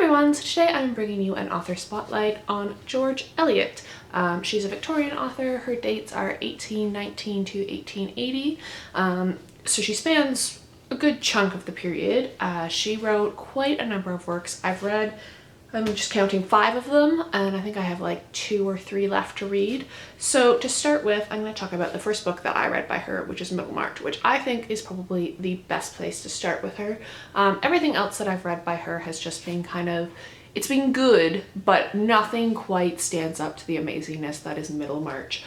everyone, so today I'm bringing you an author spotlight on George Eliot. She's a Victorian author. Her dates are 1819 to 1880, so she spans a good chunk of the period. She wrote quite a number of works. I'm just counting 5 of them, and I think I have like 2 or 3 left to read. So to start with, I'm going to talk about the first book that I read by her, which is Middlemarch, which I think is probably the best place to start with her. Everything else that I've read by her has just been it's been good, but nothing quite stands up to the amazingness that is Middlemarch.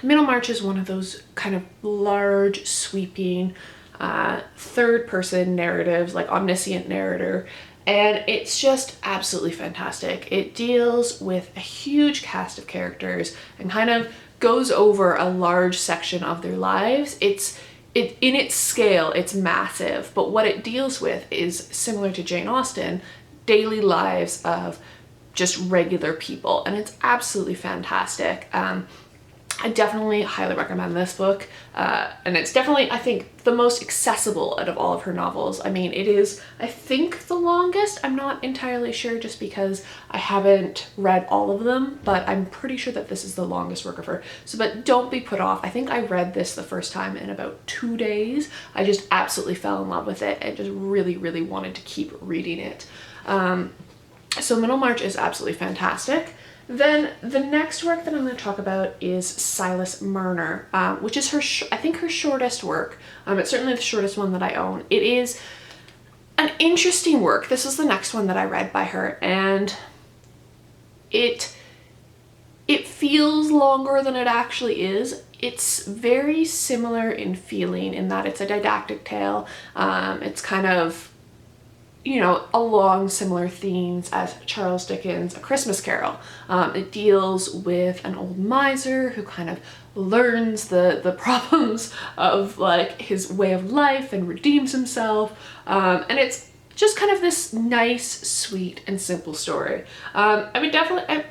Middlemarch is one of those kind of large, sweeping, third-person narratives, like omniscient narrator. And it's just absolutely fantastic. It deals with a huge cast of characters and kind of goes over a large section of their lives. In its scale, it's massive, but what it deals with is similar to Jane Austen, daily lives of just regular people, and it's absolutely fantastic. I definitely highly recommend this book, and it's definitely, I think, the most accessible out of all of her novels. I mean, it is, I think, the longest. I'm not entirely sure just because I haven't read all of them, but I'm pretty sure that this is the longest work of her. But don't be put off. I think I read this the first time in about 2 days. I just absolutely fell in love with it and just really, really wanted to keep reading it. So Middlemarch is absolutely fantastic. Then the next work that I'm going to talk about is Silas Murder, which is I think her shortest work. It's certainly the shortest one that I own. It is an interesting work. This is the next one that I read by her, and it feels longer than it actually is. It's very similar in feeling in that it's a didactic tale. It's kind of, you know, along similar themes as Charles Dickens' A Christmas Carol. It deals with an old miser who kind of learns the problems of like his way of life and redeems himself. And it's just kind of this nice, sweet, and simple story. I mean, definitely,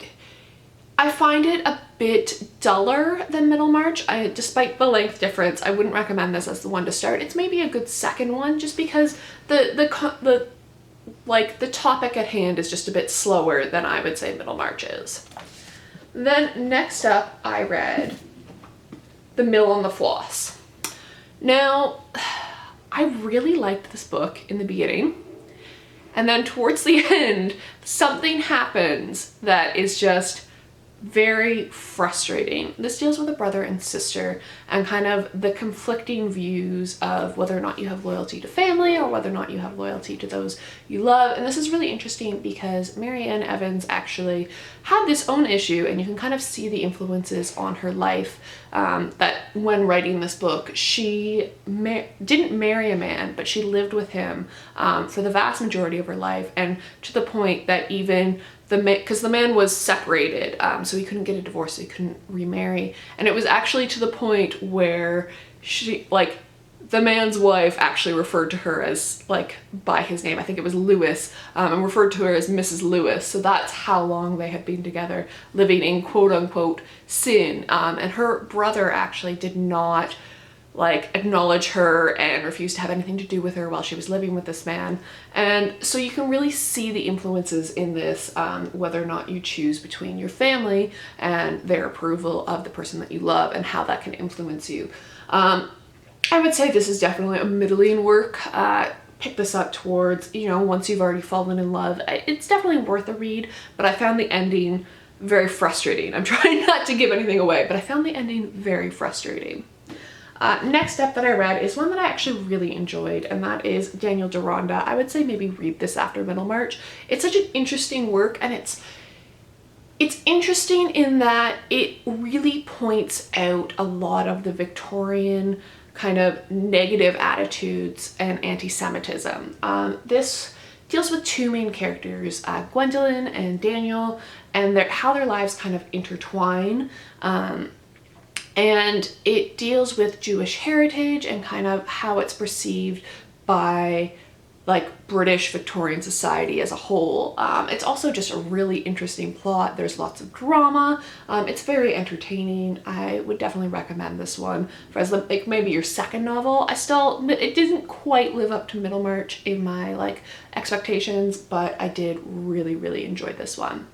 I find it a bit duller than Middlemarch. Despite the length difference, I wouldn't recommend this as the one to start. It's maybe a good second one just because the topic at hand is just a bit slower than I would say Middlemarch is. Then next up, I read The Mill and the Floss. Now, I really liked this book in the beginning, and then towards the end, something happens that is just very frustrating. This deals with a brother and sister and kind of the conflicting views of whether or not you have loyalty to family or whether or not you have loyalty to those you love. And this is really interesting because Mary Ann Evans actually had this own issue, and you can kind of see the influences on her life, that when writing this book, she didn't marry a man, but she lived with him for the vast majority of her life, and to the point that even because the man was separated, so he couldn't get a divorce, so he couldn't remarry. And it was actually to the point where the man's wife actually referred to her as, by his name, I think it was Lewis, and referred to her as Mrs. Lewis. So that's how long they had been together, living in quote unquote sin. And her brother actually did not acknowledge her and refused to have anything to do with her while she was living with this man. And so you can really see the influences in this, whether or not you choose between your family and their approval of the person that you love and how that can influence you. I would say this is definitely a middling work. Pick this up towards, once you've already fallen in love. It's definitely worth a read, but I found the ending very frustrating. I'm trying not to give anything away, but I found the ending very frustrating. Next up that I read is one that I actually really enjoyed, and that is Daniel Deronda. I would say maybe read this after Middlemarch. It's such an interesting work, and it's interesting in that it really points out a lot of the Victorian kind of negative attitudes and anti-Semitism. This deals with 2 main characters, Gwendolyn and Daniel, and how their lives kind of intertwine. And it deals with Jewish heritage and kind of how it's perceived by like British Victorian society as a whole. It's also just a really interesting plot. There's lots of drama. It's very entertaining. I would definitely recommend this one for as like maybe your second novel. It didn't quite live up to Middlemarch in my like expectations, but I did really, really enjoy this one.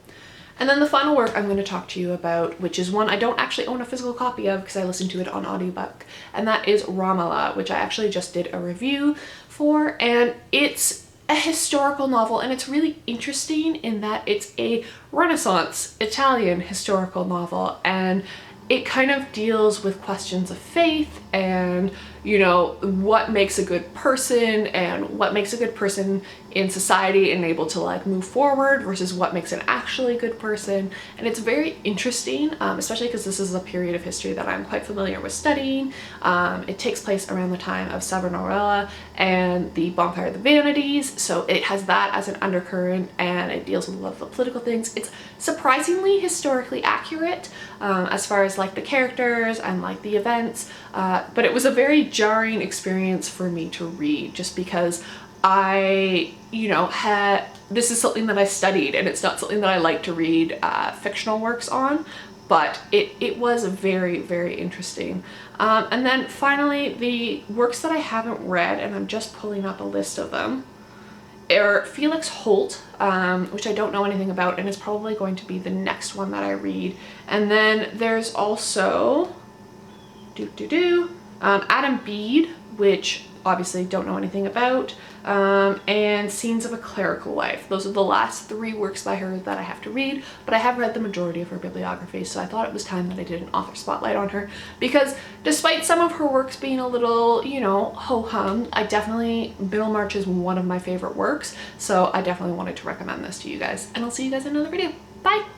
And then the final work I'm going to talk to you about, which is one I don't actually own a physical copy of because I listened to it on audiobook, and that is Ramallah, which I actually just did a review for, and it's a historical novel, and it's really interesting in that it's a Renaissance Italian historical novel, and it kind of deals with questions of faith and, you know, what makes a good person and what makes a good person in society and able to like move forward versus what makes an actually good person. And it's very interesting, especially because this is a period of history that I'm quite familiar with studying. It takes place around the time of Savonarola and the Bonfire of the Vanities, so it has that as an undercurrent, and it deals with a lot of the political things. It's surprisingly historically accurate as far as like the characters and like the events, but it was a very jarring experience for me to read, just because I, you know, this is something that I studied, and it's not something that I like to read fictional works on, but it was very, very interesting. And then finally, the works that I haven't read, and I'm just pulling up a list of them, are Felix Holt, which I don't know anything about, and is probably going to be the next one that I read. And then there's also Adam Bede, which obviously don't know anything about, and Scenes of a Clerical Life. Those are the last 3 works by her that I have to read, but I have read the majority of her bibliography, so I thought it was time that I did an author spotlight on her, because despite some of her works being a little, you know, ho-hum, Middlemarch is one of my favorite works, so I definitely wanted to recommend this to you guys, and I'll see you guys in another video. Bye!